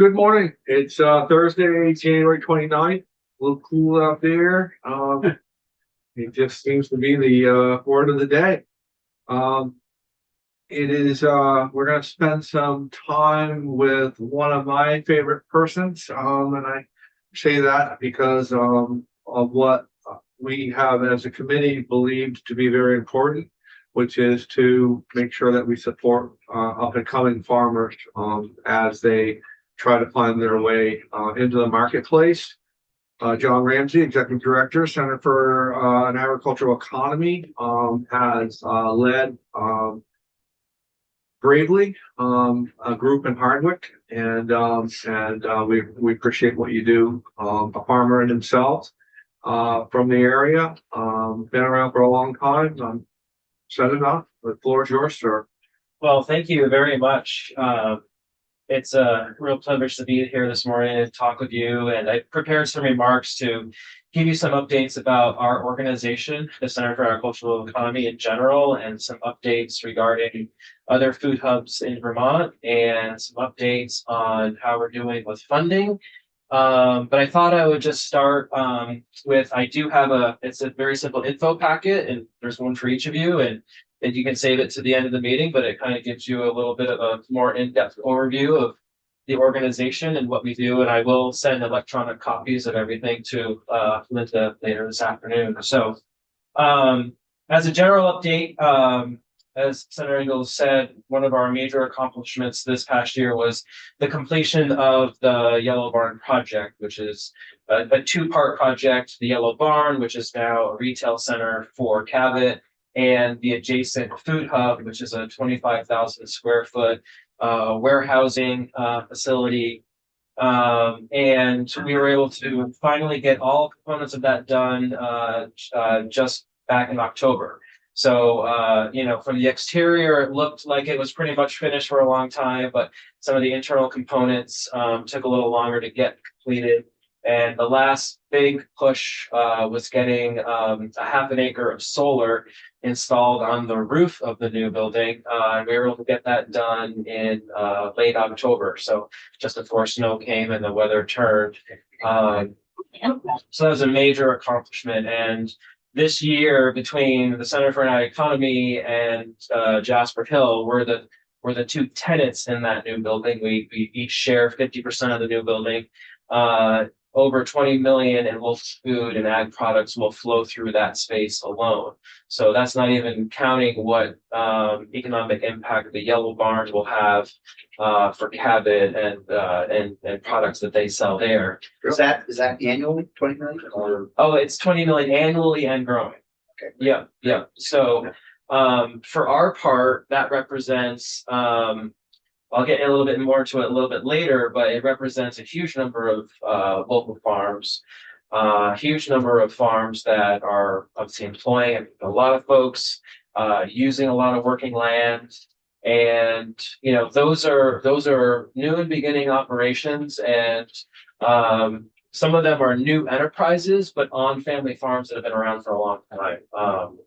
Good morning. It's Thursday, January 29th. A little cool out there. It just seems to be the word of the day. Um, it is we're gonna spend some time with one of my favorite persons. And I say that because of what we have as a committee believed to be very important, which is to make sure that we support up and coming farmers as they try to find their way into the marketplace. John Ramsey, Executive Director, Center for an Agricultural Economy, has led bravely a group in Hardwick, and we appreciate what you do. A farmer in himself from the area, been around for a long time. Said enough. The floor is yours, sir. Well, thank you very much. It's a real privilege to be here this morning and talk with you. And I prepared some remarks to give you some updates about our organization, the Center for Agricultural Economy in general, and some updates regarding other food hubs in Vermont, and some updates on how we're doing with funding. But I thought I would just start with, I do have it's a very simple info packet, and there's one for each of you, and you can save it to the end of the meeting, but it kind of gives you a little bit of a more in-depth overview of the organization and what we do. And I will send electronic copies of everything to Linda later this afternoon. So as a general update, as Senator Ingalls said, one of our major accomplishments this past year was the completion of the Yellow Barn project, which is a two-part project. The Yellow Barn, which is now a retail center for Cabot, and the adjacent food hub, which is a 25,000 square foot warehousing facility. And we were able to finally get all components of that done just back in October. So, from the exterior, it looked like it was pretty much finished for a long time, but some of the internal components took a little longer to get completed. And the last big push was getting a half an acre of solar installed on the roof of the new building. And we were able to get that done in late October. So just before snow came and the weather turned. So that was a major accomplishment. And this year, between the Center for an Ag Economy and Jasper Hill, we're the two tenants in that new building. We each share 50% of the new building. Over 20 million in local food and ag products will flow through that space alone. So that's not even counting what economic impact the Yellow Barn will have for Cabot and products that they sell there. Is that annually 20 million or? Oh, it's 20 million annually and growing. Okay. Yeah. So for our part, that represents I'll get a little bit more to it a little bit later, but it represents a huge number of local farms, huge number of farms that are obviously employing a lot of folks, using a lot of working land. And, those are new and beginning operations. And some of them are new enterprises, but on family farms that have been around for a long time.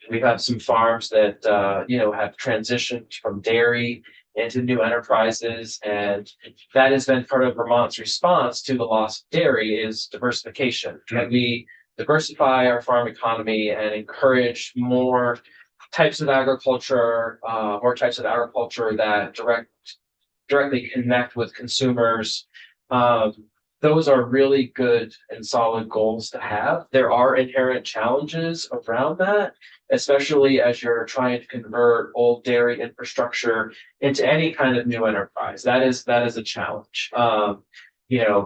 We've had some farms that, have transitioned from dairy into new enterprises, and that has been part of Vermont's response to the loss of dairy is diversification. Can we diversify our farm economy and encourage more types of agriculture, that directly connect with consumers? Those are really good and solid goals to have. There are inherent challenges around that, especially as you're trying to convert old dairy infrastructure into any kind of new enterprise. That is a challenge.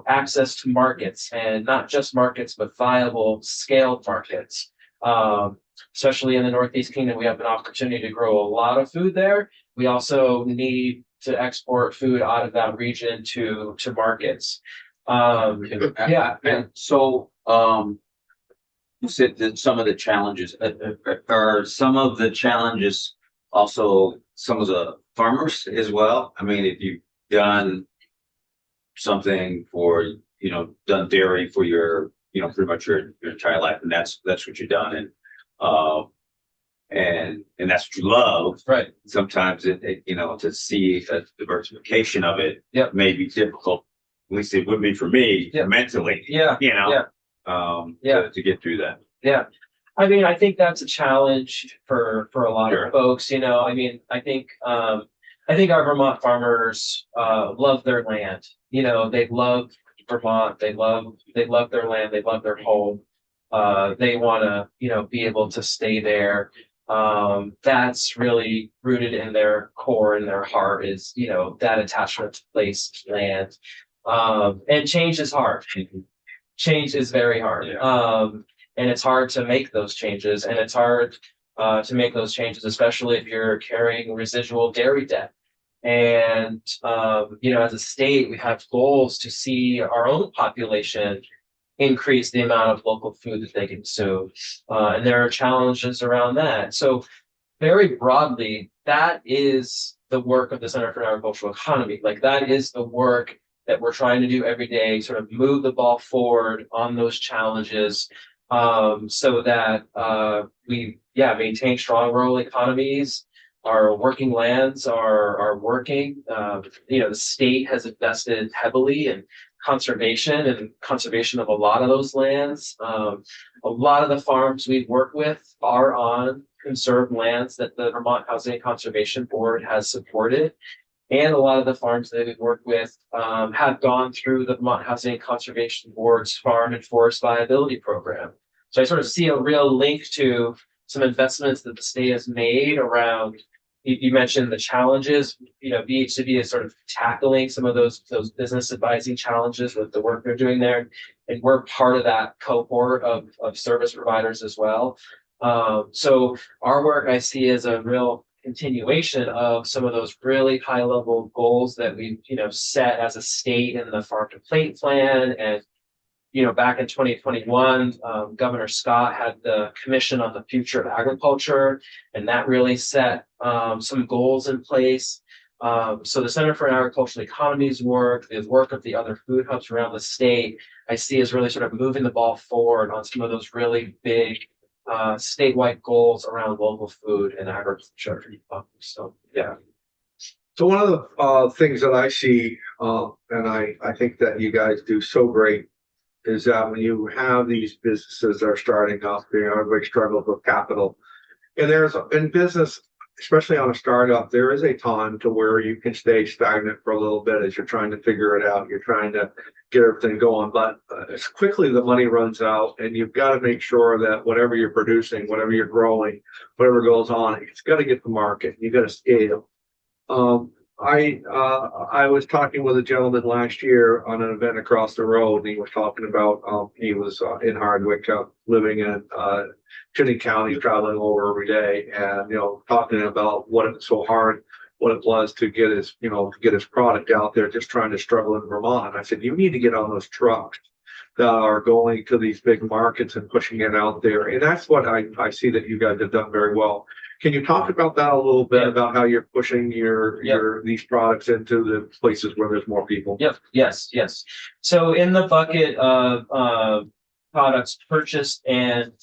Access to markets, and not just markets, but viable scaled markets. Especially in the Northeast Kingdom, we have an opportunity to grow a lot of food there. We also need to export food out of that region to markets. And so you said that some of the challenges are some of the challenges also some of the farmers as well. I mean, if you've done something for done dairy for your pretty much your entire life, and that's what you've done, and that's what you love, right? Sometimes it to see a diversification of it Yep. may be difficult least it would be for me Yeah. mentally, Yeah. you know? Yeah. Yeah. To get through that. Yeah. I mean, I think that's a challenge for a lot Sure. of folks, you know, I mean, I think our Vermont farmers, love their land, you know, they love Vermont, they love their land, they love their home. They want to, you know, be able to stay there. That's really rooted in their core and their heart is, you know, that attachment to place, land. And change is hard. Change is very hard. Yeah. And it's hard to make those changes, and it's hard to make those changes, especially if you're carrying residual dairy debt. And you know, as a state, we have goals to see our own population increase the amount of local food that they consume, and there are challenges around that. So, very broadly, that is the work of the Center for an Agricultural Economy. Like that is the work that we're trying to do every day, sort of move the ball forward on those challenges, so that we maintain strong rural economies. Our working lands are working. You know, the state has invested heavily in conservation of a lot of those lands. A lot of the farms we work with are on conserved lands that the Vermont Housing and Conservation Board has supported. And a lot of the farms that we've worked with have gone through the Vermont Housing and Conservation Board's Farm and Forest Viability Program. So I sort of see a real link to some investments that the state has made around. You mentioned the challenges. You know, BHCB is sort of tackling some of those business advising challenges with the work they're doing there, and we're part of that cohort of service providers as well. So our work I see as a real continuation of some of those really high level goals that we, you know, set as a state in the Farm to Plate plan. And, you know, back in 2021, Governor Scott had the Commission on the Future of Agriculture, and that really set some goals in place. So the Center for an Agricultural Economy's work, the work of the other food hubs around the state, I see as really sort of moving the ball forward on some of those really big statewide goals around local food and agriculture. So, yeah. So one of the things that I see, and I think that you guys do so great, is that when you have these businesses that are starting up, you know, everybody struggles with capital. And there's in business, especially on a startup, there is a time to where you can stay stagnant for a little bit as you're trying to figure it out. You're trying to get everything going, but as quickly the money runs out, and you've got to make sure that whatever you're producing, whatever you're growing, whatever goes on, it's got to get to market. You got to scale. I was talking with a gentleman last year on an event across the road, and he was talking about he was in Hardwick, living in Chittenden County, traveling over every day, and you know, talking about what it was so hard, what it was to get his, you know, to get his product out there, just trying to struggle in Vermont. I said, you need to get on those trucks that are going to these big markets and pushing it out there, and that's what I see that you guys have done very well. Can you talk about that a little bit, about how you're pushing your these products into the places where there's more people? Yep. Yes. So in the bucket of products purchased and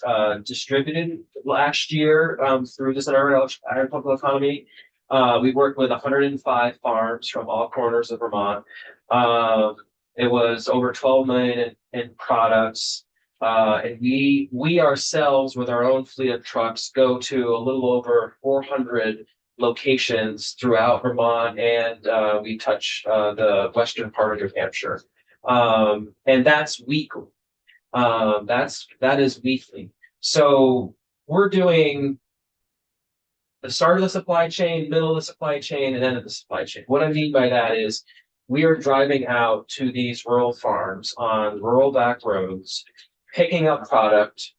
distributed last year through the Center for Agricultural Economy, we worked with 105 farms from all corners of Vermont. It was over 12 million in products. And we ourselves, with our own fleet of trucks, go to a little over 400 locations throughout Vermont, and we touch the western part of New Hampshire. And that's weekly. That is weekly. So we're doing the start of the supply chain, middle of the supply chain, and end of the supply chain. What I mean by that is we are driving out to these rural farms on rural back roads, picking up product.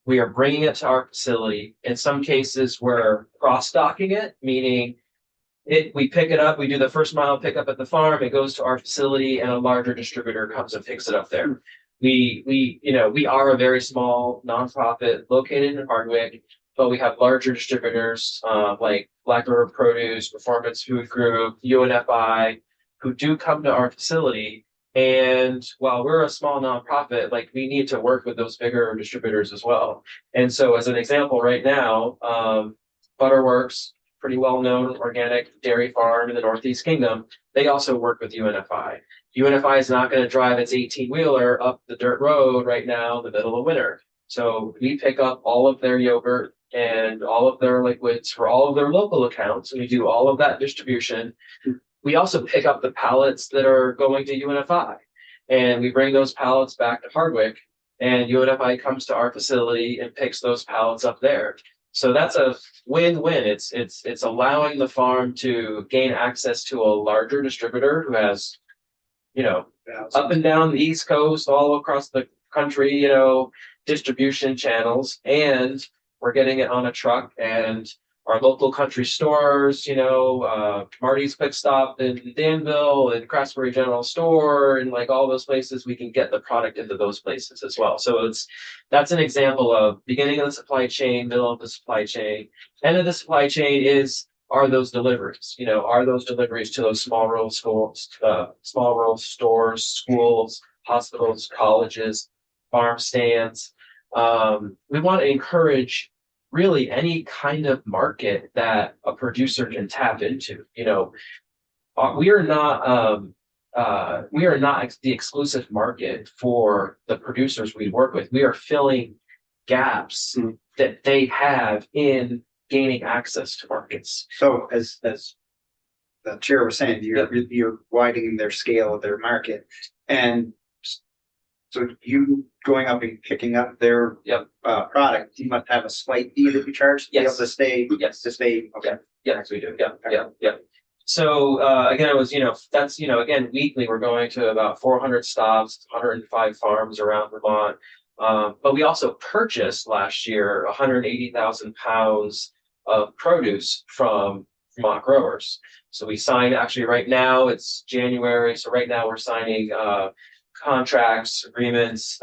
We are bringing it to our facility. In some cases, we're cross-docking it, meaning we pick it up, we do the first mile pickup at the farm, it goes to our facility, and a larger distributor comes and picks it up there. We are a very small nonprofit located in Hardwick, but we have larger distributors like Black River Produce, Performance Food Group, UNFI, who do come to our facility. And while we're a small nonprofit, like we need to work with those bigger distributors as well. And so as an example right now, Butterworks, pretty well-known organic dairy farm in the Northeast Kingdom. They also work with UNFI. UNFI is not going to drive its 18-wheeler up the dirt road right now in the middle of winter. So we pick up all of their yogurt and all of their liquids for all of their local accounts, and we do all of that distribution. We also pick up the pallets that are going to UNFI, and we bring those pallets back to Hardwick, and UNFI comes to our facility and picks those pallets up there. So that's a win-win. It's allowing the farm to gain access to a larger distributor who has, up and down the East Coast, all across the country, distribution channels, and we're getting it on a truck, and our local country stores, Marty's Quick Stop in Danville and Craftsbury General Store and like all those places, we can get the product into those places as well. So that's an example of beginning of the supply chain, middle of the supply chain. End of the supply chain are those deliveries, are those deliveries to those small rural schools, small rural stores, schools, hospitals, colleges, farm stands. We want to encourage really any kind of market that a producer can tap into. We are not the exclusive market for the producers we work with. We are filling gaps that they have in gaining access to markets. So as the chair was saying, you're widening their scale of their market, and so you going up and picking up their product, you must have a slight fee that you charge to be able to stay. Yes. To stay. Okay. Yes, we do. Yeah. So again, it was that's again weekly we're going to about 400 stops, 105 farms around Vermont. But we also purchased last year 180,000 pounds of produce from Vermont growers. So we signed, actually right now it's January, so right now we're signing contracts, agreements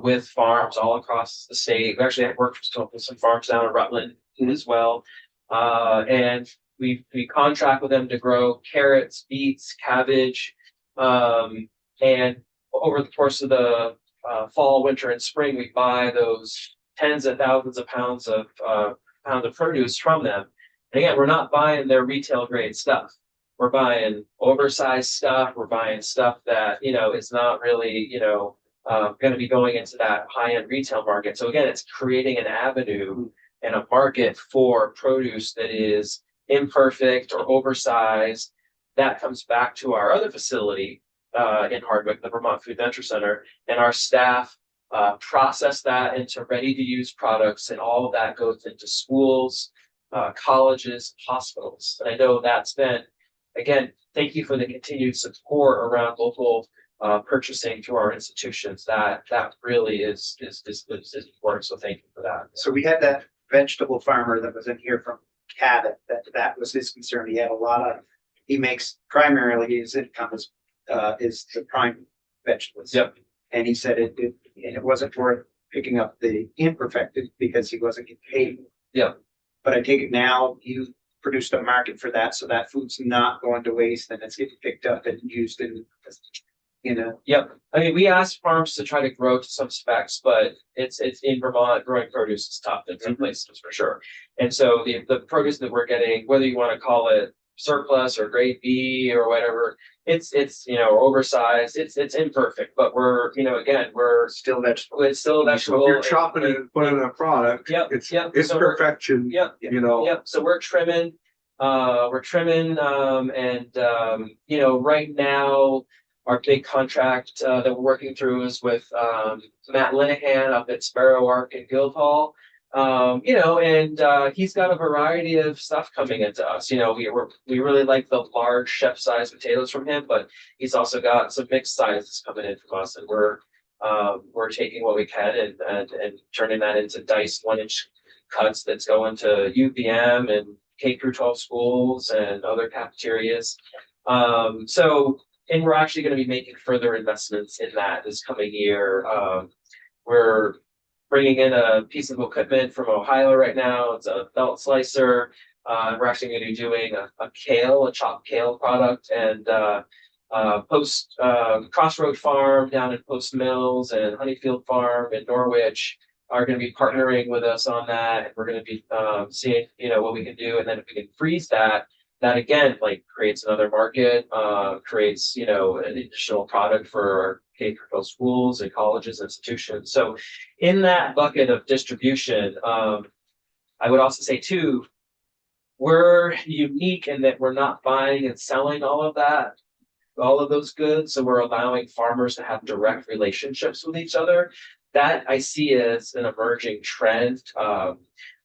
with farms all across the state. We actually worked with some farms down in Rutland as well. And we contract with them to grow carrots, beets, cabbage. And over the course of the fall, winter, and spring, we buy those tens of thousands of pounds of produce from them. And again, we're not buying their retail grade stuff. We're buying oversized stuff. We're buying stuff that, is not really, going to be going into that high-end retail market. So again, it's creating an avenue and a market for produce that is imperfect or oversized. That comes back to our other facility in Hardwick, the Vermont Food Venture Center, and our staff process that into ready-to-use products, and all of that goes into schools, colleges, hospitals. And I know that's been, again, thank you for the continued support around local purchasing to our institutions. That really is important. So thank you for that. So we had that vegetable farmer that was in here from Cabot. That was his concern. He had he makes primarily his income is the prime vegetables. Yep. And he said it wasn't worth picking up the imperfected because he wasn't getting paid. Yep. But I take it now you produced a market for that, so that food's not going to waste and it's getting picked up and used in. Yep. I mean, we asked farms to try to grow to some specs, but it's in Vermont, growing produce is tough in some places for sure. And so the produce that we're getting, whether you want to call it surplus or grade B or whatever, it's oversized, it's imperfect, but we're Still vegetable. it's still vegetable. If you're chopping it and putting in a product, it's So perfection. Yep. So we're trimming, right now, our big contract that we're working through is with Matt Linehan up at Sparrow Arc in Guildhall. He's got a variety of stuff coming into us. We really like the large chef size potatoes from him, but he's also got some mixed sizes coming in from us, and we're taking what we can and turning that into diced 1-inch cuts that's going to UPM and K through 12 schools and other cafeterias. And we're actually going to be making further investments in that this coming year. We're bringing in a piece of equipment from Ohio right now. It's a belt slicer. We're actually going to be doing a chopped kale product, and Crossroad Farm down in Post Mills and Honeyfield Farm in Norwich are going to be partnering with us on that. And we're going to be seeing, what we can do. And then if we can freeze that, that again, like creates another market, creates, an additional product for K-12 schools and colleges, institutions. So in that bucket of distribution, I would also say too, we're unique in that we're not buying and selling all of those goods. So we're allowing farmers to have direct relationships with each other. That I see as an emerging trend.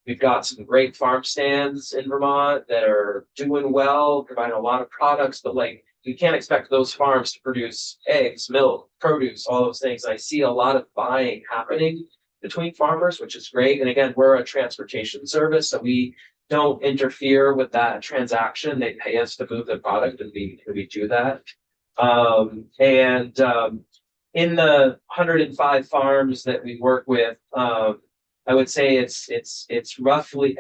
We've got some great farm stands in Vermont that are doing well, providing a lot of products, but like we can't expect those farms to produce eggs, milk, produce, all those things. I see a lot of buying happening between farmers, which is great. And again, we're a transportation service, so we don't interfere with that transaction. They pay us to move the product, and we do that. In the 105 farms that we work with, I would say it's roughly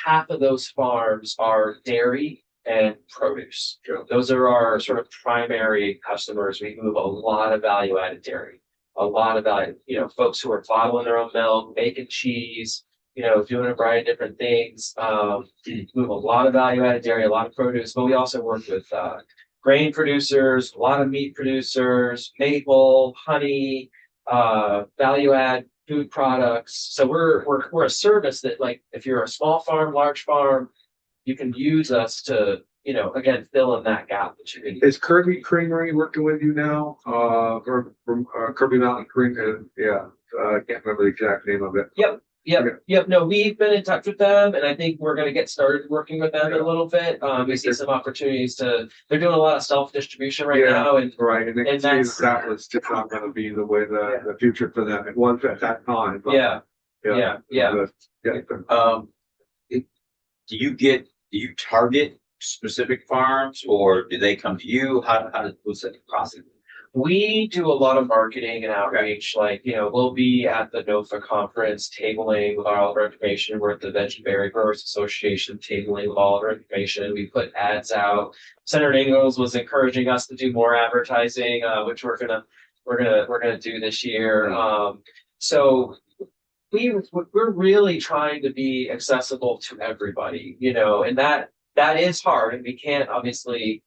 half of those farms are dairy and produce. Those are our sort of primary customers. We move a lot of value-added dairy, a lot of value, folks who are bottling their own milk, making cheese, doing a variety of different things. Move a lot of value-added dairy, a lot of produce, but we also work with grain producers, a lot of meat producers, maple, honey, value-add food products. So we're a service that, like, if you're a small farm, large farm, you can use us to, again, fill in that gap that you need. Is Kirby Creamery working with you now? Or from Kirby Mountain Creamery? I can't remember the exact name of it. Yep. No, we've been in touch with them, and I think we're going to get started working with them in a little bit. We see some opportunities they're doing a lot of self-distribution right now. And right. And they can see that was just not going to be the way the future for them. It was at that time. But Yeah. Do you target specific farms, or do they come to you? What's the process? We do a lot of marketing and outreach. Like, we'll be at the NOFA conference tabling with all of our information. We're at the Veg and Berry Growers Association tabling with all of our information. We put ads out. Senator Ingalls was encouraging us to do more advertising, which we're gonna do this year. So we're really trying to be accessible to everybody, and that is hard, and we can't obviously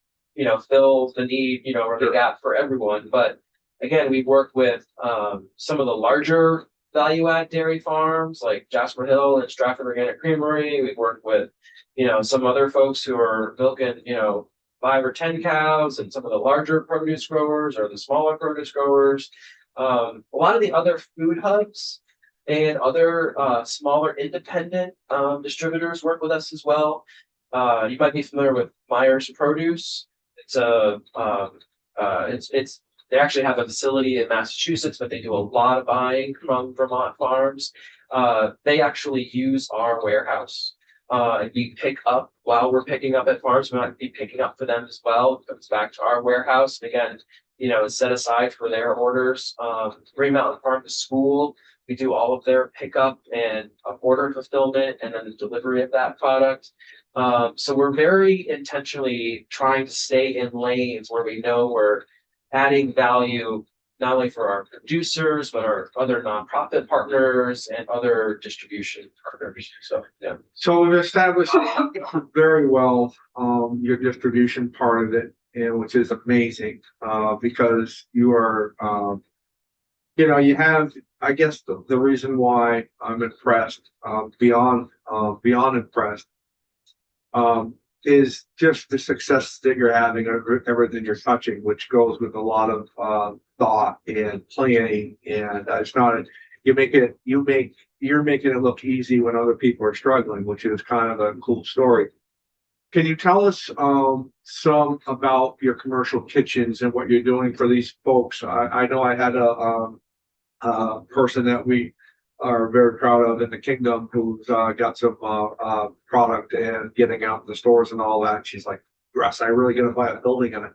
fill the need, or the gap for everyone. But again, we've worked with some of the larger value-add dairy farms like Jasper Hill and Stratford Organic Creamery. We've worked with, some other folks who are milking, 5 or 10 cows, and some of the larger produce growers or the smaller produce growers. A lot of the other food hubs and other smaller independent distributors work with us as well. You might be familiar with Myers Produce. They actually have a facility in Massachusetts, but they do a lot of buying from Vermont farms. They actually use our warehouse. We pick up while we're picking up at farms. We might be picking up for them as well. It comes back to our warehouse. And again, it's set aside for their orders. Green Mountain Farm to School, we do all of their pickup and order fulfillment, and then the delivery of that product. So we're very intentionally trying to stay in lanes where we know we're adding value, not only for our producers, but our other nonprofit partners and other distribution partners. So, yeah. So we've established very well your distribution part of it, and which is amazing because you are, you have, I guess the reason why I'm impressed, beyond impressed, is just the success that you're having over everything you're touching, which goes with a lot of thought and planning. And it's not you're making it look easy when other people are struggling, which is kind of a cool story. Can you tell us some about your commercial kitchens and what you're doing for these folks? I know I had a person that we are very proud of in the kingdom who's got some product and getting out in the stores and all that. She's like, Russ, I really gonna buy a building in it.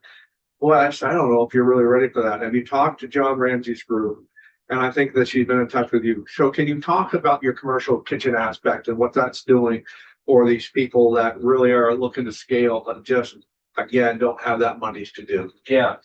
Well, I don't know if you're really ready for that. Have you talked to John Ramsey's group? And I think that she's been in touch with you. So can you talk about your commercial kitchen aspect and what that's doing for these people that really are looking to scale, but just, again, don't have that money to do? Yeah.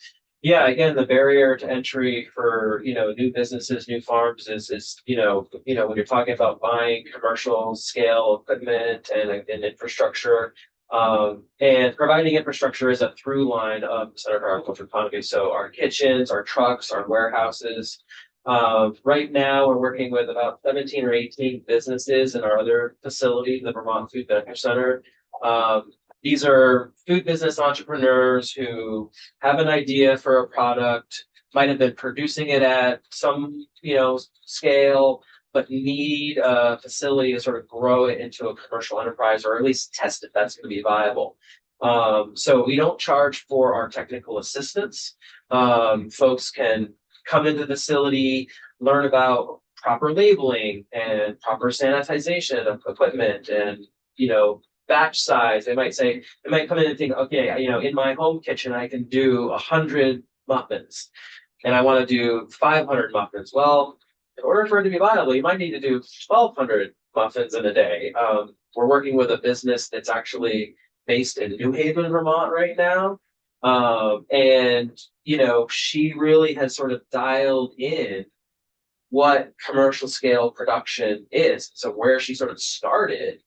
Yeah, again, the barrier to entry for, new businesses, new farms is, when you're talking about buying commercial scale equipment and infrastructure, and providing infrastructure is a through line of the center of our agricultural economy. So our kitchens, our trucks, our warehouses. Right now, we're working with about 17 or 18 businesses in our other facility, the Vermont Food Venture Center. These are food business entrepreneurs who have an idea for a product, might have been producing it at some, scale, but need a facility to sort of grow it into a commercial enterprise or at least test if that's going to be viable. So we don't charge for our technical assistance. Folks can come into the facility, learn about proper labeling and proper sanitization of equipment and, batch size. They might come in and think, okay, in my home kitchen, I can do 100 muffins and I want to do 500 muffins. Well, in order for it to be viable, you might need to do 1,200 muffins in a day. We're working with a business that's actually based in New Haven, Vermont right now. And, she really has sort of dialed in what commercial scale production is. So where she sort of started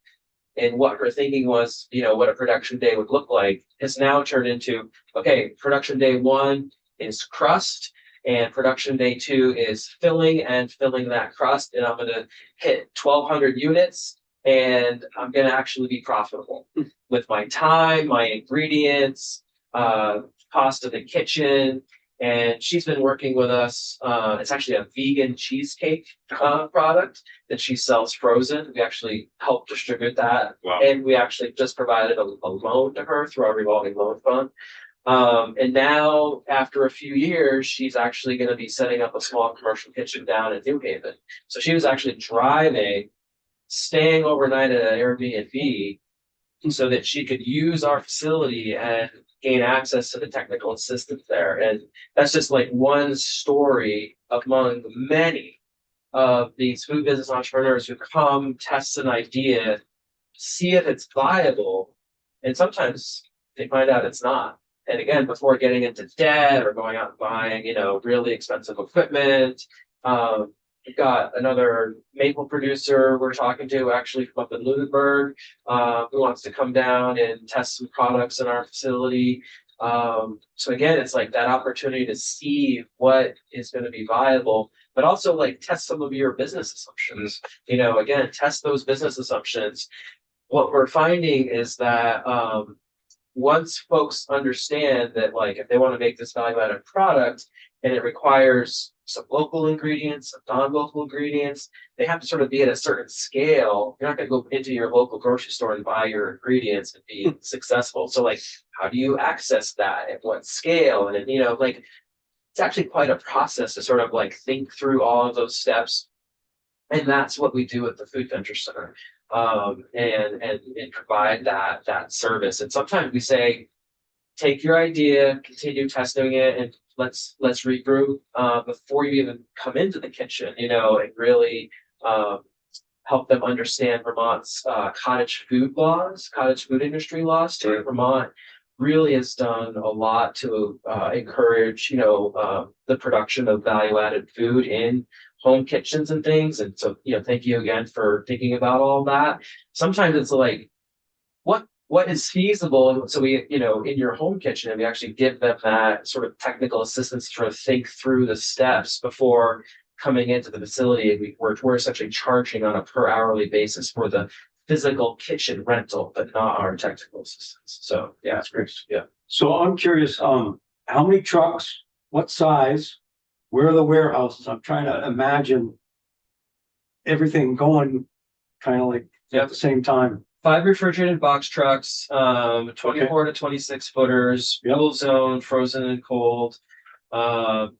and what her thinking was, what a production day would look like has now turned into, okay, production day 1 is crust and production day 2 is filling and filling that crust. And I'm going to hit 1,200 units and I'm going to actually be profitable with my time, my ingredients, cost of the kitchen. And she's been working with us. It's actually a vegan cheesecake product that she sells frozen. We actually help distribute that. Wow. And we actually just provided a loan to her through our revolving loan fund. And now, after a few years, she's actually going to be setting up a small commercial kitchen down in New Haven. So she was actually driving, staying overnight at an Airbnb so that she could use our facility and gain access to the technical assistance there. And that's just like one story among many of these food business entrepreneurs who come, test an idea, see if it's viable, and sometimes they find out it's not. And again, before getting into debt or going out and buying, really expensive equipment, we've got another maple producer we're talking to actually from up in Lunenburg, who wants to come down and test some products in our facility. So again, it's like that opportunity to see what is going to be viable, but also like test some of your business assumptions. Again, test those business assumptions. What we're finding is that once folks understand that, like, if they want to make this value-added product and it requires some local ingredients, some non-local ingredients, they have to sort of be at a certain scale. You're not going to go into your local grocery store and buy your ingredients and be successful. So, like, how do you access that at what scale? And, it's actually quite a process to sort of like think through all of those steps. And that's what we do at the Food Venture Center. And provide that service. And sometimes we say, take your idea, continue testing it, and let's regroup before you even come into the kitchen, and really help them understand Vermont's cottage food industry laws too. Vermont really has done a lot to encourage, the production of value-added food in home kitchens and things. And so, thank you again for thinking about all that. Sometimes it's like, what is feasible? And so we, in your home kitchen, and we actually give them that sort of technical assistance to sort of think through the steps before coming into the facility. And we're essentially charging on a per hourly basis for the physical kitchen rental, but not our technical assistance. So yeah, it's great. Yeah. So I'm curious, how many trucks, what size, where are the warehouses? I'm trying to imagine everything going kind of like at the same time. 5 refrigerated box trucks, 24 to 26 footers, cool zone, frozen and cold.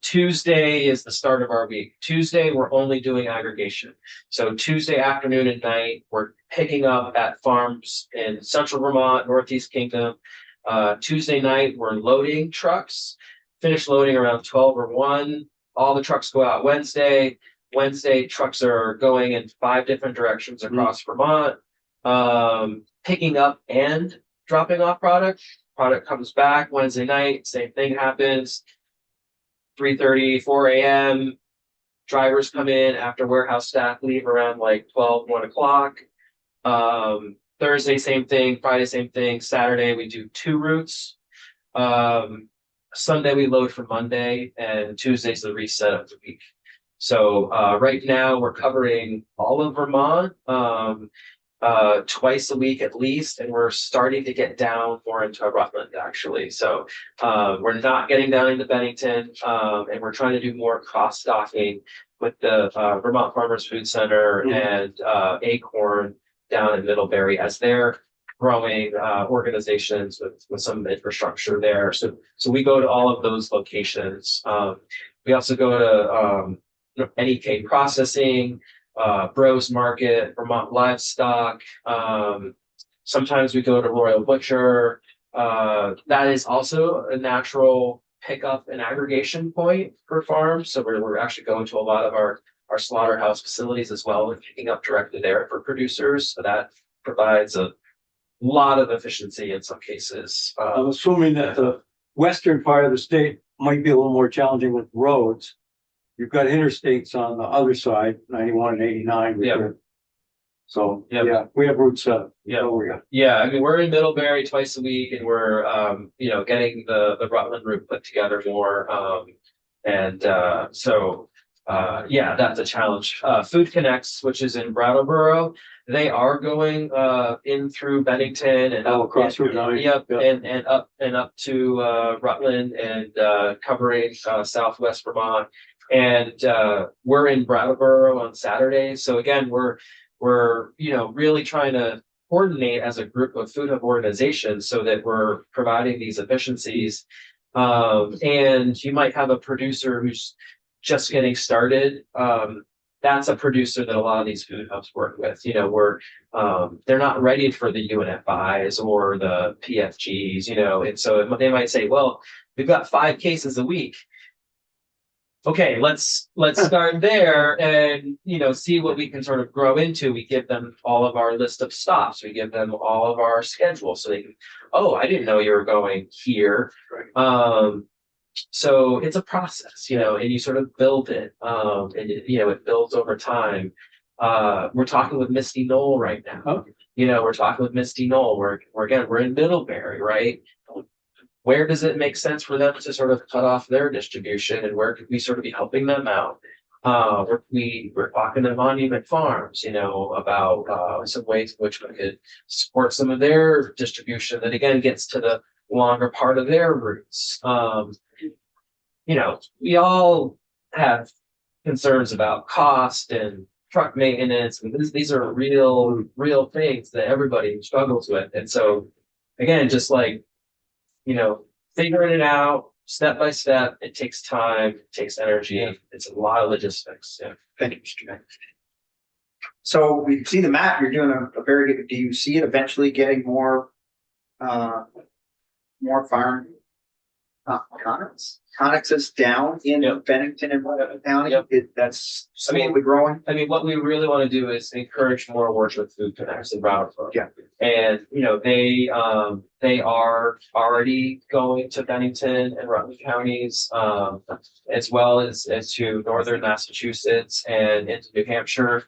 Tuesday is the start of our week. Tuesday, we're only doing aggregation. So Tuesday afternoon and night, we're picking up at farms in central Vermont, Northeast Kingdom. Tuesday night, we're loading trucks, finish loading around 12 or 1. All the trucks go out Wednesday. Wednesday, trucks are going in 5 different directions across Vermont, picking up and dropping off product. Product comes back Wednesday night, same thing happens. 3:30, 4 a.m. Drivers come in after warehouse staff leave around like 12, 1 o'clock. Thursday, same thing. Friday, same thing. Saturday, we do 2 routes. Sunday, we load for Monday, and Tuesday's the reset of the week. So right now, we're covering all of Vermont twice a week at least, and we're starting to get down more into Rutland, actually. So we're not getting down into Bennington, and we're trying to do more cross-stocking with the Vermont Farmers Food Center and Acorn down in Middlebury as they're growing organizations with some infrastructure there. So we go to all of those locations. We also go to NEK Processing, Bros Market, Vermont Livestock. Sometimes we go to Royal Butcher. That is also a natural pickup and aggregation point for farms. So we're actually going to a lot of our slaughterhouse facilities as well and picking up directly there for producers. So that provides a lot of efficiency in some cases. I'm assuming that the western part of the state might be a little more challenging with roads. You've got interstates on the other side, 91 and 89. Yeah. So, Yeah. yeah, we have Route 7. Yeah. Oh, yeah. Yeah, I mean, we're in Middlebury twice a week, and we're getting the Rutland route put together more. Yeah, that's a challenge. Food Connects, which is in Brattleboro, they are going in through Bennington and Oh, up across Route 9. Yep, Yeah. and up to Rutland and covering Southwest Vermont. And we're in Brattleboro on Saturday. So again, we're really trying to coordinate as a group of food hub organizations so that we're providing these efficiencies. And you might have a producer who's just getting started. That's a producer that a lot of these food hubs work with. They're not ready for the UNFIs or the PFGs, and so they might say, well, we've got 5 cases a week. Okay, let's start there and see what we can sort of grow into. We give them all of our list of stops. We give them all of our schedule so they can, oh, I didn't know you were going here. Right. So it's a process, and you sort of build it, and it builds over time. We're talking with Misty Knoll right now. Oh. We're talking with Misty Knoll. We're in Middlebury, right? Where does it make sense for them to sort of cut off their distribution, and where could we sort of be helping them out? We're talking to Monument Farms, about some ways in which we could support some of their distribution that again gets to the longer part of their routes. We all have concerns about cost and truck maintenance, and these are real things that everybody struggles with. And so again, just like figuring it out step by step, it takes time, it takes energy, it's a lot of logistics. Yeah. Thank you, Mr. Mayor. So we see the map, you're doing a very good, do you see it eventually getting more farm connexes down in Bennington and Rutland County? Yep. That's slowly growing? I mean, what we really want to do is encourage more work with Food Connects in Brattleboro. Yeah. And they are already going to Bennington and Rutland counties, as well as to northern Massachusetts and into New Hampshire.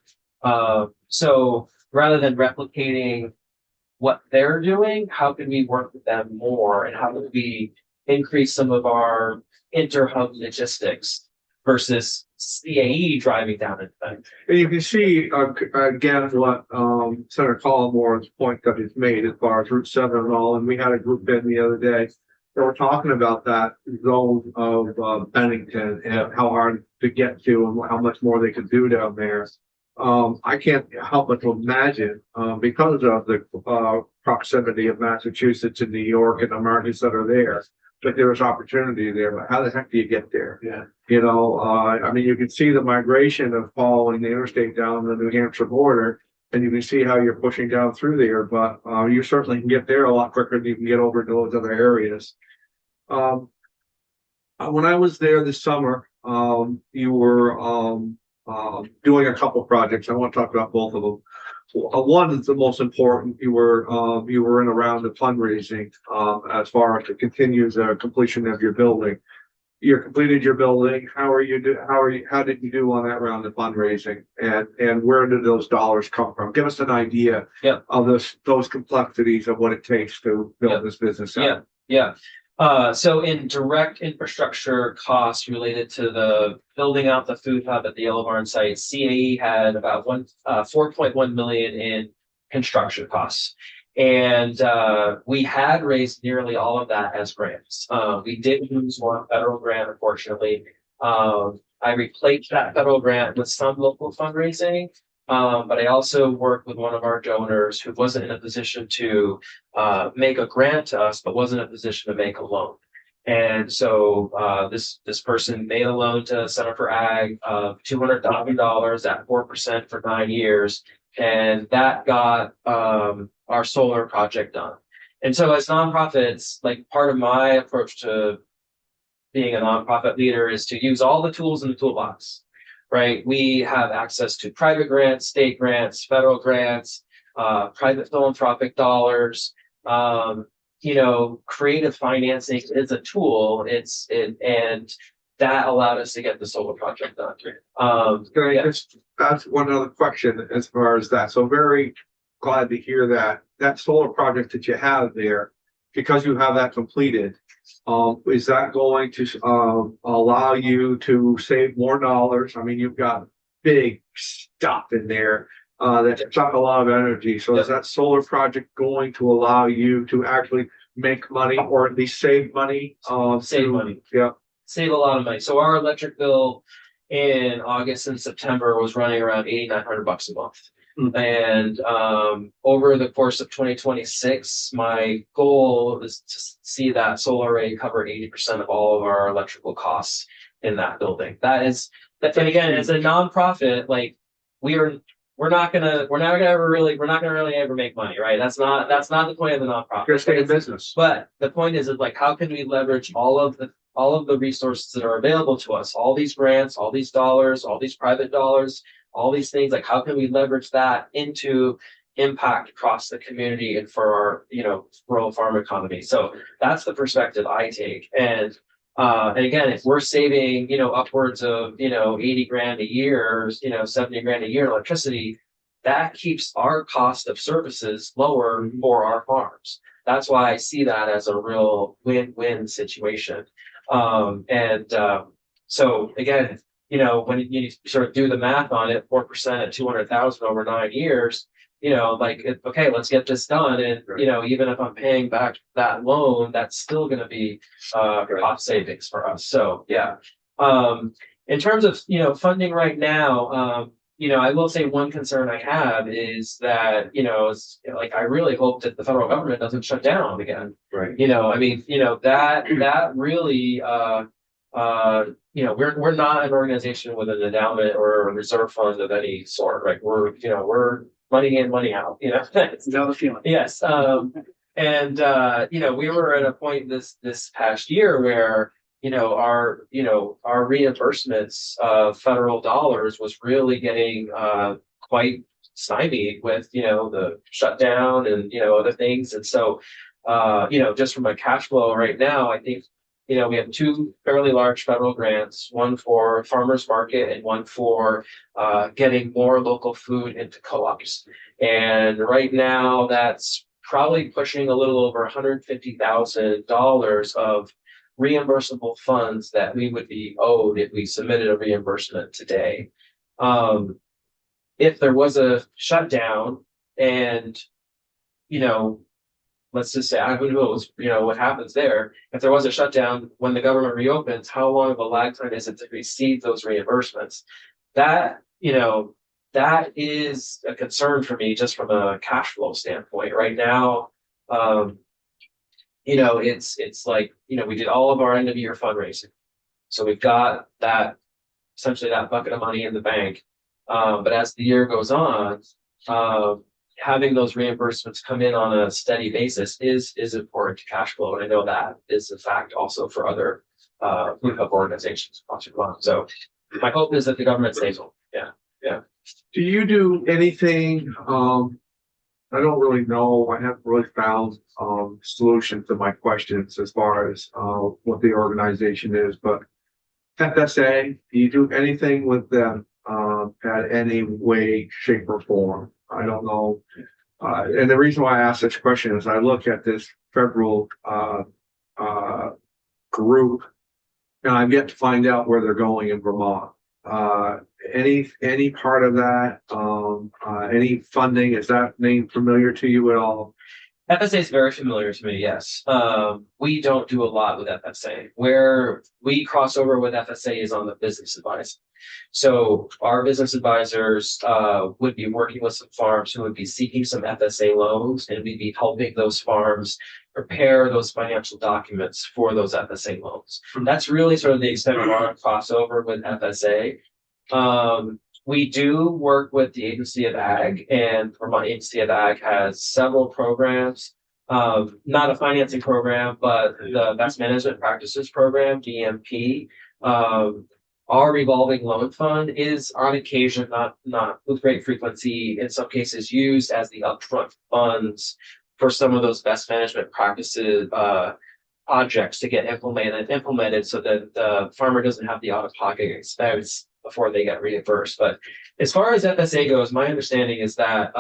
So rather than replicating what they're doing, how can we work with them more, and how can we increase some of our inter-hub logistics versus CAE driving down into Bennington? And you can see again what Senator Collmore's point that he's made as far as Route 7 and all. And we had a group in the other day that were talking about that zone of Bennington and how hard to get to and how much more they could do down there. I can't help but to imagine, because of the proximity of Massachusetts and New York and the markets that are there, that there is opportunity there. But how the heck do you get there? Yeah. I mean, you can see the migration of following the interstate down the New Hampshire border, and you can see how you're pushing down through there. But you certainly can get there a lot quicker than you can get over to those other areas. When I was there this summer, you were doing a couple projects. I want to talk about both of them. One is the most important. You were in a round of fundraising as far as to continue the completion of your building. you completed your building. How did you do on that round of fundraising? And where did those dollars come from? Give us an idea Yep. of those complexities of what it takes to build Yep. this business Yeah, out. yeah. So in direct infrastructure costs related to the building out the food hub at the Yellow Barn site, CAE had about 4.1 million in construction costs. And we had raised nearly all of that as grants. We did lose one federal grant, unfortunately. I replaced that federal grant with some local fundraising. But I also worked with one of our donors who wasn't in a position to make a grant to us, but was in a position to make a loan. And so this person made a loan to Center for Ag of $200,000 at 4% for 9 years, and that got our solar project done. And so as nonprofits, like part of my approach to being a nonprofit leader is to use all the tools in the toolbox. Right, we have access to private grants, state grants, federal grants, private philanthropic dollars. Creative financing is a tool. And that allowed us to get the solar project done. Can I just ask one other question as far as that? So very glad to hear that solar project that you have there, because you have that completed. Is that going to allow you to save more dollars? I mean, you've got big stuff in there that suck a lot of energy. So is that solar project going to allow you to actually make money, or at least save money? Save money. Yeah. Save a lot of money. So our electric bill in August and September was running around $8,900 a month. And over the course of 2026, my goal is to see that solar array cover 80% of all of our electrical costs in that building. And again, as a nonprofit, like we're not gonna really ever make money, right? That's not the point of the nonprofit. You're staying in business. But the point is like, how can we leverage all of the resources that are available to us, all these grants, all these dollars, all these private dollars, all these things, like how can we leverage that into impact across the community and for our, rural farm economy? So that's the perspective I take. And again, if we're saving, upwards of, 80 grand a year, 70 grand a year in electricity, that keeps our cost of services lower for our farms. That's why I see that as a real win-win situation. So again, when you sort of do the math on it, 4% at 200,000 over 9 years, okay, let's get this done. And, even if I'm paying back that loan, that's still going to be cost savings for us. So, yeah. In terms of, funding right now, I will say one concern I have is that, I really hope that the federal government doesn't shut down again. Right. That really, we're not an organization with an endowment or a reserve fund of any sort, right? We're money in, money out, Know the feeling. Yes. We were at a point this past year where, our reimbursements of federal dollars was really getting quite stymied with, the shutdown and, other things. And so, just from a cash flow right now, I think, we have 2 fairly large federal grants, one for farmers market and one for getting more local food into co-ops. And right now that's probably pushing a little over $150,000 of reimbursable funds that we would be owed if we submitted a reimbursement today. If there was a shutdown and, let's just say, who knows, what happens there. If there was a shutdown, when the government reopens, how long of a lag time is it to receive those reimbursements? That is a concern for me just from a cash flow standpoint. Right now, it's like, we did all of our end of year fundraising. So we've got essentially that bucket of money in the bank. But as the year goes on, having those reimbursements come in on a steady basis is important to cash flow. And I know that is a fact also for other food hub organizations across the globe. So my hope is that the government stays on. Yeah. Do you do anything? I don't really know. I haven't really found solutions to my questions as far as what the organization is, but FSA, do you do anything with them, at any way, shape or form? I don't know. And the reason why I ask this question is I look at this federal, group, and I've yet to find out where they're going in Vermont. Any part of that, any funding, is that name familiar to you at all? FSA is very familiar to me, yes. We don't do a lot with FSA. Where we cross over with FSA is on the business advice. So our business advisors would be working with some farms who would be seeking some FSA loans, and we'd be helping those farms prepare those financial documents for those FSA loans. That's really sort of the extent of our crossover with FSA. We do work with the Agency of Ag, and Vermont Agency of Ag has several programs. Not a financing program, but the Best Management Practices Program, BMP. Our revolving loan fund is on occasion, not with great frequency, in some cases used as the upfront funds for some of those best management practices projects to get implemented so that the farmer doesn't have the out-of-pocket expense before they get reimbursed. But as far as FSA goes, my understanding is that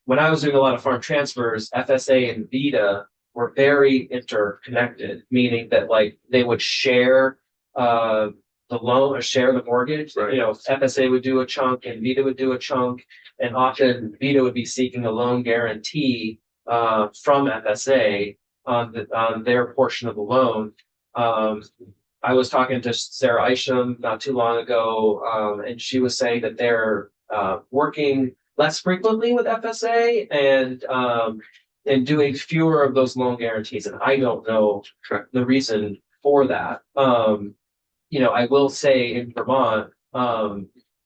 when I was doing a lot of farm transfers, FSA and VITA were very interconnected, meaning that like they would share the loan or share the mortgage. Right. You know, FSA would do a chunk and VITA would do a chunk, and often VITA would be seeking a loan guarantee from FSA on their portion of the loan. I was talking to Sarah Isham not too long ago, and she was saying that they're working less frequently with FSA and doing fewer of those loan guarantees. And I don't know the reason for that. You know, I will say in Vermont,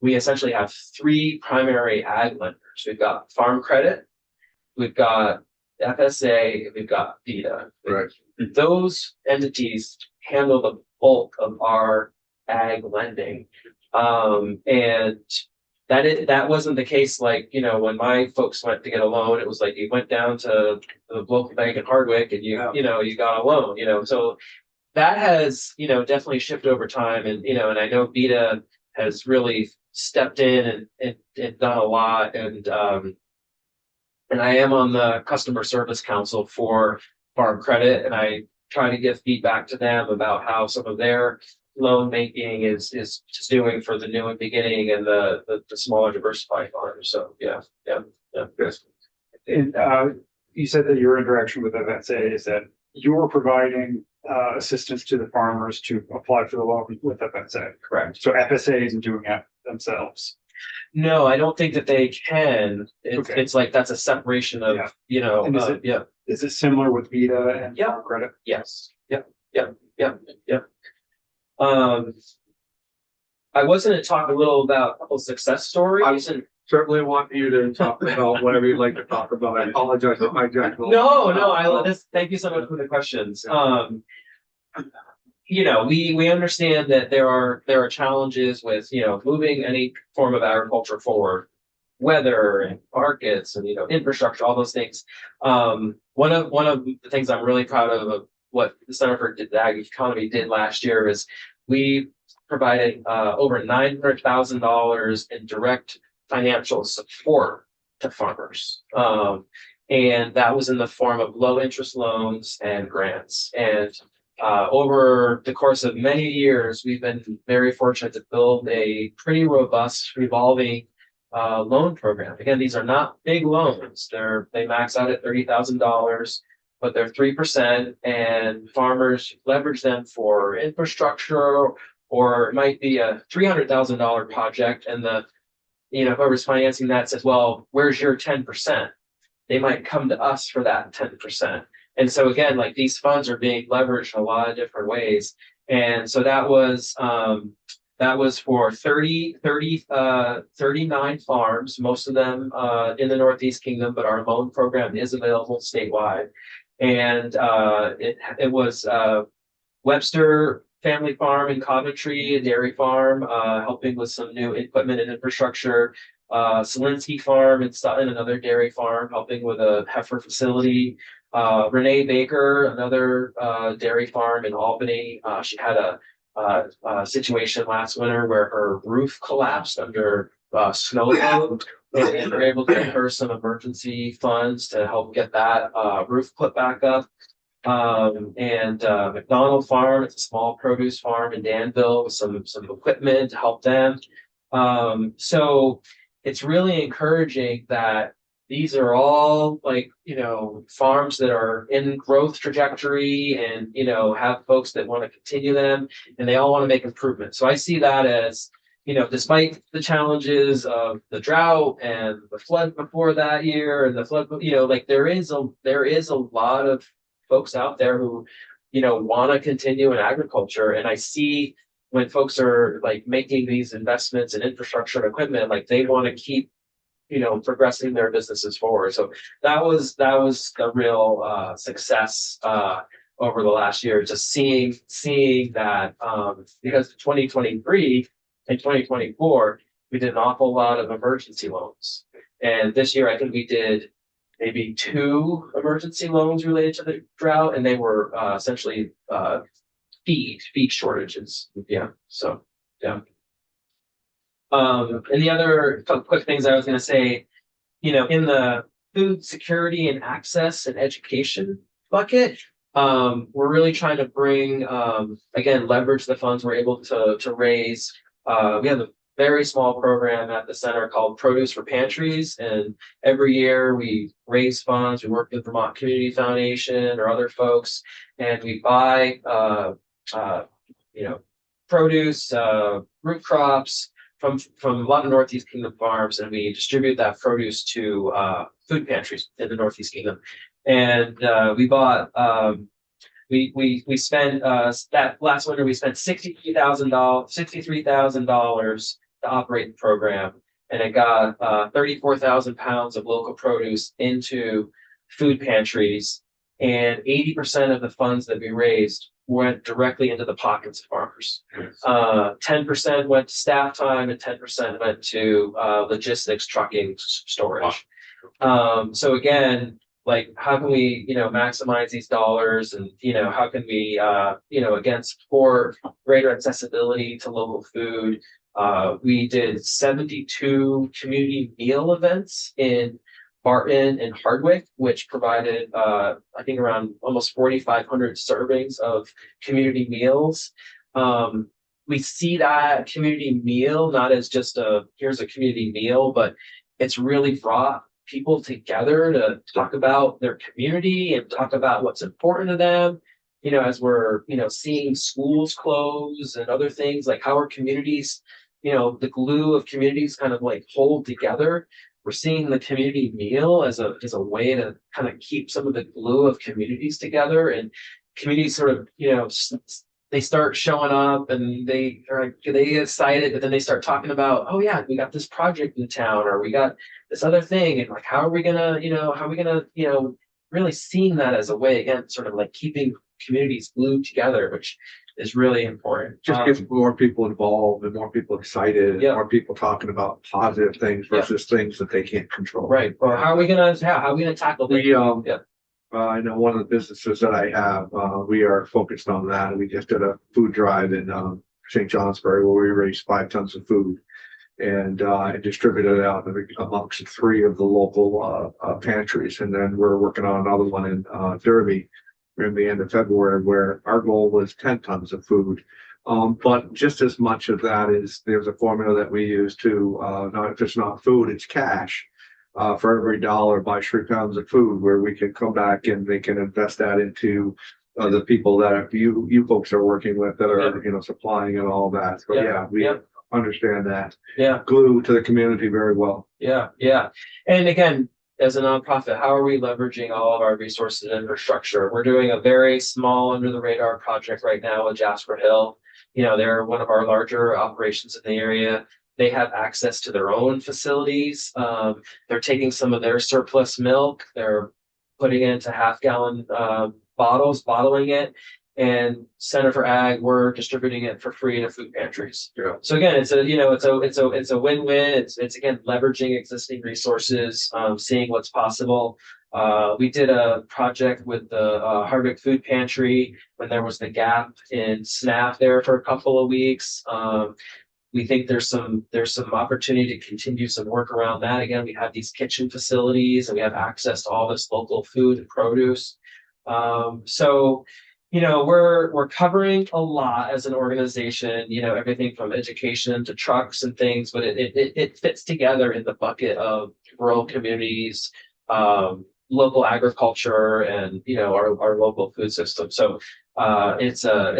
we essentially have three primary ag lenders. We've got Farm Credit, we've got FSA, and we've got VITA. Right. Those entities handle the bulk of our ag lending. And that wasn't the case, like, you know, when my folks went to get a loan, it was like you went down to the local bank in Hardwick and you know, you got a loan, you know. So that has, you know, definitely shifted over time. And, you know, and I know VITA has really stepped in and done a lot. And I am on the customer service council for Farm Credit, and I try to give feedback to them about how some of their loan making is doing for the new and beginning and the smaller diversified farmers. So yeah. Yes. And you said that your interaction with FSA is that you're providing assistance to the farmers to apply for the loan with FSA. Correct. So FSA isn't doing it themselves. No, I don't think that they can. Okay. It's like that's a separation of, Yeah. you know, And is it- yeah. Is it similar with VITA and Yeah. Farm Credit? Yes. Yep. I was going to talk a little about a couple success stories and Certainly want you to talk about whatever you'd like to talk about. I apologize for my judgment. no, thank you so much for the questions. You know, we understand that there are challenges with, you know, moving any form of agriculture forward, weather and markets and, you know, infrastructure, all those things. One of the things I'm really proud of what the Center for the Ag Economy did last year is we provided over $900,000 in direct financial support to farmers. And that was in the form of low interest loans and grants. And over the course of many years, we've been very fortunate to build a pretty robust revolving loan program. Again, these are not big loans. They max out at $30,000, but they're 3%, and farmers leverage them for infrastructure, or it might be a $300,000 project, and whoever's financing that says, well, where's your 10%? They might come to us for that 10%. And so again, like these funds are being leveraged in a lot of different ways. And so that was for 39 farms, most of them in the Northeast Kingdom, but our loan program is available statewide. And it was Webster Family Farm in Coventry, a dairy farm, helping with some new equipment and infrastructure. Selinsky Farm in another dairy farm, helping with a heifer facility. Renee Baker, another dairy farm in Albany. She had a situation last winter where her roof collapsed under snow load. And we're able to give her some emergency funds to help get that roof put back up. McDonald Farm, it's a small produce farm in Danville with some equipment to help them. So it's really encouraging that these are all like, farms that are in growth trajectory and, have folks that want to continue them and they all want to make improvements. So I see that as, despite the challenges of the drought and the flood before that year and the flood, like there is a lot of folks out there who, want to continue in agriculture. And I see when folks are like making these investments in infrastructure and equipment, like they want to keep, progressing their businesses forward. So that was a real success over the last year, just seeing that because 2023 and 2024, we did an awful lot of emergency loans. And this year, I think we did maybe 2 emergency loans related to the drought, and they were essentially feed shortages. Yeah. So, yeah. And the other quick things I was going to say, in the food security and access and education bucket, we're really trying to bring, again, leverage the funds we're able to raise. We have a very small program at the center called Produce for Pantries. And every year we raise funds. We work with Vermont Community Foundation or other folks, and we buy, produce, root crops from a lot of Northeast Kingdom farms, and we distribute that produce to food pantries in the Northeast Kingdom. And we bought, we spent that last winter we spent $63,000 to operate the program, and it got 34,000 pounds of local produce into food pantries, and 80% of the funds that we raised went directly into the pockets of farmers. 10% went to staff time, and 10% went to logistics, trucking, storage. So again, like how can we, maximize these dollars, and how can we, again, support greater accessibility to local food? We did 72 community meal events in Barton and Hardwick, which provided, I think, around almost 4,500 servings of community meals. We see that community meal not as just here's a community meal, but it's really brought people together to talk about their community and talk about what's important to them. As we're, seeing schools close and other things, like how are communities, the glue of communities kind of like hold together. We're seeing the community meal as a way to kind of keep some of the glue of communities together, and communities sort of, they start showing up and they get excited, but then they start talking about, oh yeah, we got this project in town, or we got this other thing. And like, how are we gonna, really seeing that as a way, again, sort of like keeping communities glued together, which is really important. Just gets more people involved and more people excited, and more people talking about positive things versus things that they can't control. Right. Or how are we gonna tackle this? I know one of the businesses that I have, we are focused on that. We just did a food drive in St. Johnsbury where we raised 5 tons of food and distributed it out amongst 3 of the local pantries. And then we're working on another one in Derby in the end of February, where our goal was 10 tons of food. But just as much of that is, there's a formula that we use to, not if it's not food, it's cash. For every $1, buy 3 pounds of food, where we can come back and they can invest that into the people that you folks are working with that are, supplying and all that. So we understand that. Glue to the community very well. Yeah. And again, as a nonprofit, how are we leveraging all of our resources and infrastructure? We're doing a very small under the radar project right now with Jasper Hill. They're one of our larger operations in the area. They have access to their own facilities. They're taking some of their surplus milk. They're putting it into half-gallon bottles, bottling it. And Center for Ag, we're distributing it for free to food pantries. So again, it's a win-win. It's again leveraging existing resources, seeing what's possible. We did a project with the Hardwick Food Pantry when there was the gap in SNAP there for a couple of weeks. We think there's some opportunity to continue some work around that. Again, we have these kitchen facilities and we have access to all this local food and produce. So, you know, we're covering a lot as an organization, you know, everything from education to trucks and things, but it fits together in the bucket of rural communities, local agriculture, and, you know, our local food system. So it's a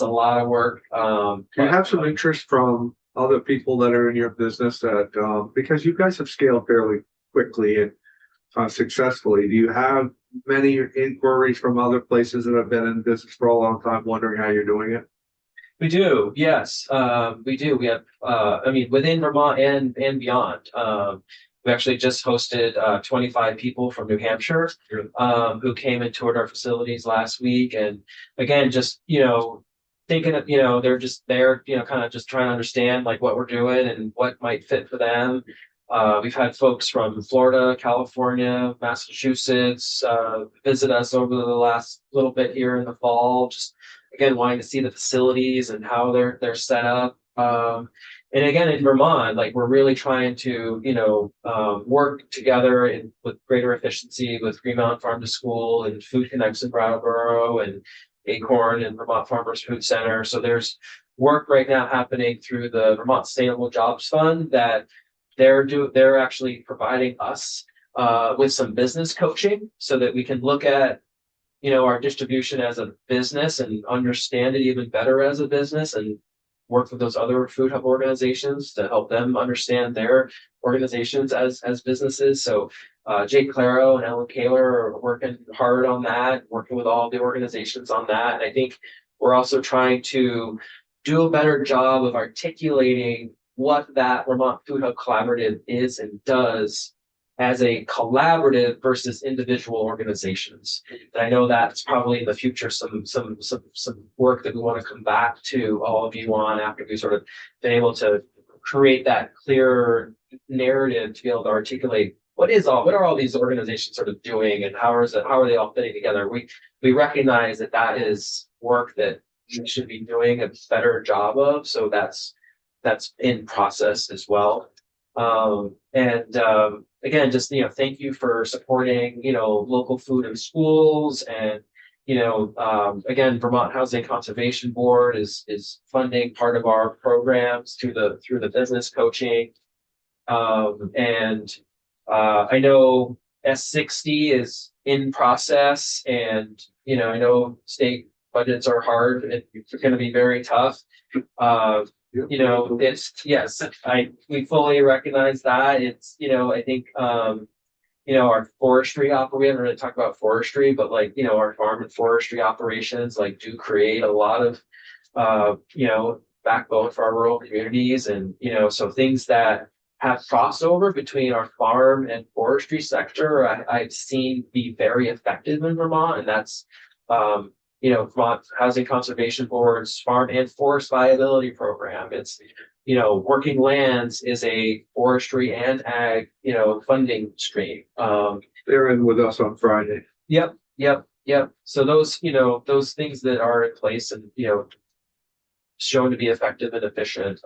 lot of work. Do you have some interest from other people that are in your business that, because you guys have scaled fairly quickly and successfully, do you have many inquiries from other places that have been in business for a long time wondering how you're doing it? We do, yes, we do. We have, I mean, within Vermont and beyond. We actually just hosted 25 people from New Hampshire who came and toured our facilities last week. And again, just, you know, thinking of, you know, they're just there, you know, kind of just trying to understand like what we're doing and what might fit for them. We've had folks from Florida, California, Massachusetts visit us over the last little bit here in the fall, just again wanting to see the facilities and how they're set up. And again, in Vermont, like we're really trying to, you know, work together with greater efficiency with Green Mountain Farm to School and Food Connects in Brattleboro and Acorn and Vermont Farmers Food Center. So there's work right now happening through the Vermont Sustainable Jobs Fund that they're actually providing us with some business coaching so that we can look at, you know, our distribution as a business and understand it even better as a business, and work with those other food hub organizations to help them understand their organizations as businesses. So Jake Claro and Ellen Kaler are working hard on that, working with all the organizations on that. And I think we're also trying to do a better job of articulating what that Vermont Food Hub Collaborative is and does as a collaborative versus individual organizations. And I know that's probably in the future some work that we want to come back to all of you on after we've sort of been able to create that clear narrative to be able to articulate what are all these organizations sort of doing and how are they all fitting together. We recognize that is work that we should be doing a better job of. So that's in process as well. Again, just, you know, thank you for supporting, you know, local food in schools. And, you know, again, Vermont Housing Conservation Board is funding part of our programs through the business coaching. I know S60 is in process, and, you know, I know state budgets are hard and it's going to be very tough. You know, we fully recognize that. It's, you know, I think, you know, our forestry we haven't really talked about forestry, but like, you know, our farm and forestry operations like do create a lot of, you know, backbone for our rural communities. And, you know, so things that have crossover between our farm and forestry sector, I've seen be very effective in Vermont. And that's, you know, Vermont Housing Conservation Board's farm and forest viability program. It's, you know, Working Lands is a forestry and ag, you know, funding stream. They're in with us on Friday. Yep. So those, you know, those things that are in place and, you know, shown to be effective and efficient.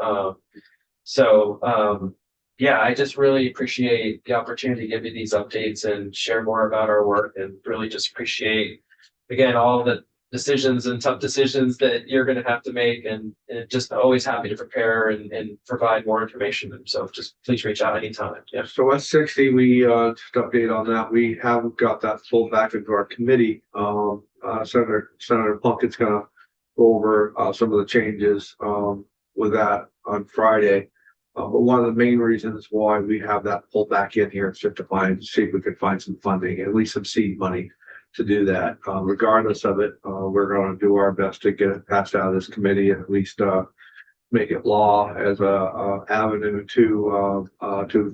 Yeah, I just really appreciate the opportunity to give you these updates and share more about our work, and really just appreciate, again, all the decisions and tough decisions that you're going to have to make, and just always happy to prepare and provide more information. So just please reach out anytime. Yeah. So S60, we just update on that. We haven't got that pulled back into our committee. Senator Plunkett's going to go over some of the changes with that on Friday. But one of the main reasons why we have that pulled back in here is just to see if we could find some funding, at least some seed money to do that. Regardless of it, we're going to do our best to get it passed out of this committee and at least make it law as a avenue to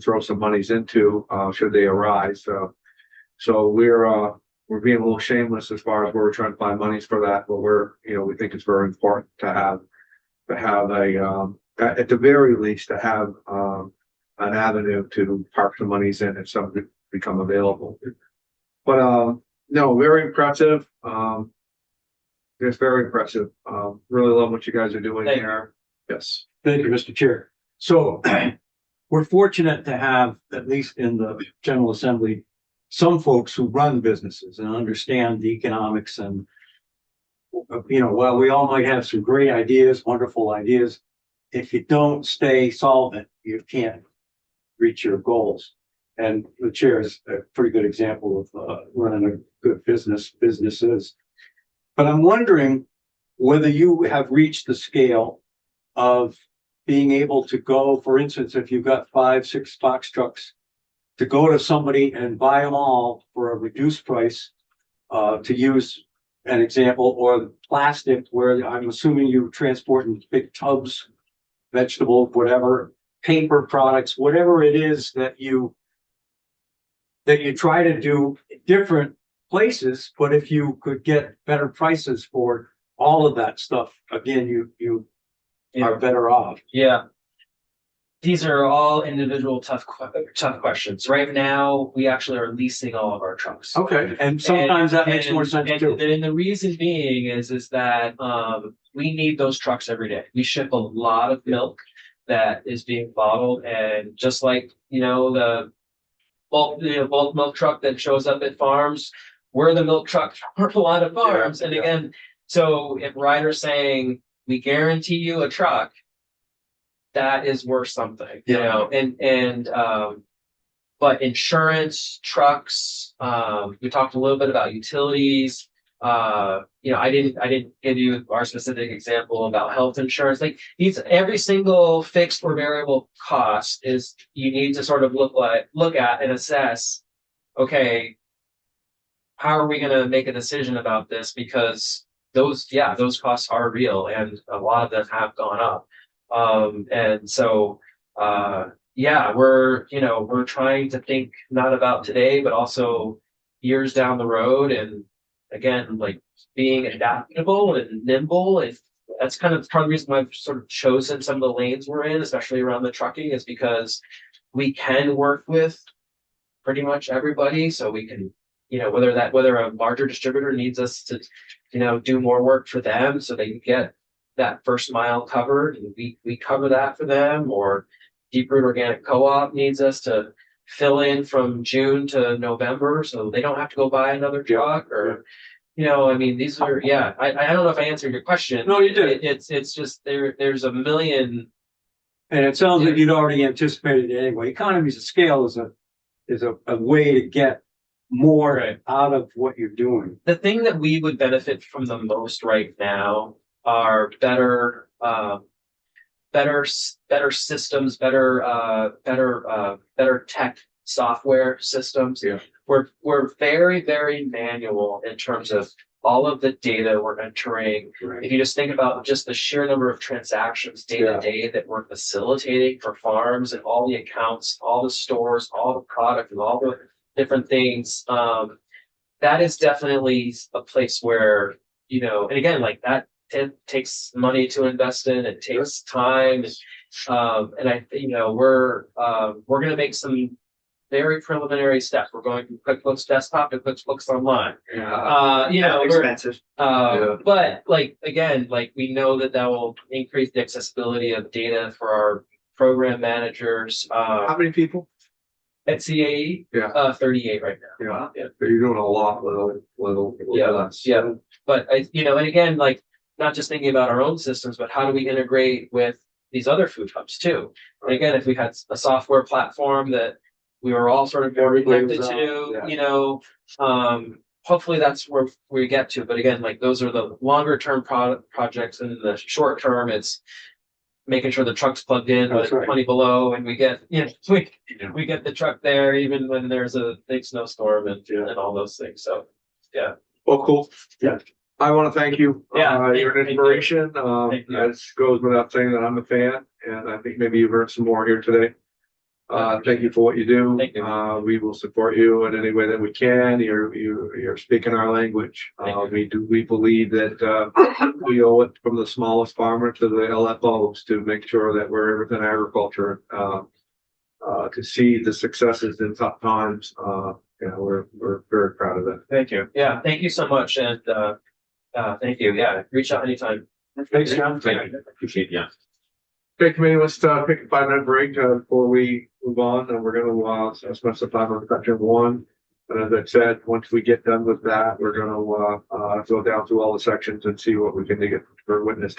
throw some monies into should they arise. So we're being a little shameless as far as where we're trying to find monies for that, but we think it's very important to have a at the very least to have an avenue to park the monies in if some become available. But, no, very impressive. It's very impressive. Really love what you guys are doing Thank you. here. Yes. Thank you, Mr. Chair. So we're fortunate to have, at least in the General Assembly, some folks who run businesses and understand the economics and, while we all might have some great ideas, wonderful ideas, if you don't stay solvent, you can't reach your goals. And the chair is a pretty good example of running a good businesses. But I'm wondering whether you have reached the scale of being able to go, for instance, if you've got 5, 6 box trucks, to go to somebody and buy them all for a reduced price, to use an example, or plastic, where I'm assuming you transport in big tubs, vegetables, whatever, paper products, whatever it is that you try to do different places, but if you could get better prices for all of that stuff, again, you are better off. Yeah. These are all individual tough questions. Right now, we actually are leasing all of our trucks. Okay. And sometimes that makes more sense too. And the reason being is that we need those trucks every day. We ship a lot of milk that is being bottled, and just like the bulk milk truck that shows up at farms, we're the milk truck for a lot of farms. And again, so if Ryder's saying we guarantee you a truck, that is worth something, but insurance, trucks, we talked a little bit about utilities. I didn't give you our specific example about health insurance. Like every single fixed or variable cost is, you need to sort of look at and assess, okay, how are we going to make a decision about this? Because those costs are real, and a lot of them have gone up. And so, we're trying to think not about today, but also years down the road. And again, like being adaptable and nimble. And that's kind of part of the reason why I've sort of chosen some of the lanes we're in, especially around the trucking, is because we can work with pretty much everybody. So we can, whether a larger distributor needs us to, do more work for them so they can get that first mile covered, and we cover that for them, or Deep Root Organic Co-op needs us to fill in from June to November so they don't have to go buy another truck, or these are, I don't know if I answered your question. No, you did. It's just there's a million. And it sounds like you'd already anticipated it anyway. Economies of scale is a way to get more out of what you're doing. The thing that we would benefit from the most right now are better systems, better tech software systems. Yeah. We're very, very manual in terms of all of the data we're entering. Right. If you just think about just the sheer number of transactions day to day that we're facilitating for farms, and all the accounts, all the stores, all the product, and all the different things, that is definitely a place where, and again, like that, it takes money to invest in. It takes time, and I, we're going to make some very preliminary steps. We're going from QuickBooks Desktop to QuickBooks Online. Expensive. But like again, like we know that will increase the accessibility of data for our program managers. How many people? At CAE, 38 right now. Yeah. So you're doing a lot with less. Yeah. But and again, like, not just thinking about our own systems, but how do we integrate with these other food hubs too? And again, if we had a software platform that we were all sort of more connected to, hopefully that's where we get to. But again, like those are the longer term projects, and in the short term, it's making sure the truck's plugged in with 20 below, and we get, we get the truck there even when there's a big snowstorm and all those things. So, yeah. Well, cool. Yeah. I want to thank you. You're an inspiration. Thank you. It goes without saying that I'm a fan, and I think maybe you've heard some more here today. Thank you for what you do. Thank you. We will support you in any way that we can. You're speaking our language. We believe that we owe it from the smallest farmer to the LFOs to make sure that we're within agriculture. to see the successes in tough times. We're very proud of that. Thank you. Yeah, thank you so much. And, thank you. Yeah, reach out anytime. Thanks, John. Appreciate it, yeah. Okay, committee, let's take a 5-minute break before we move on, and we're gonna specify on section 1. And as I said, once we get done with that, we're gonna go down through all the sections and see what we can get for witness testimony.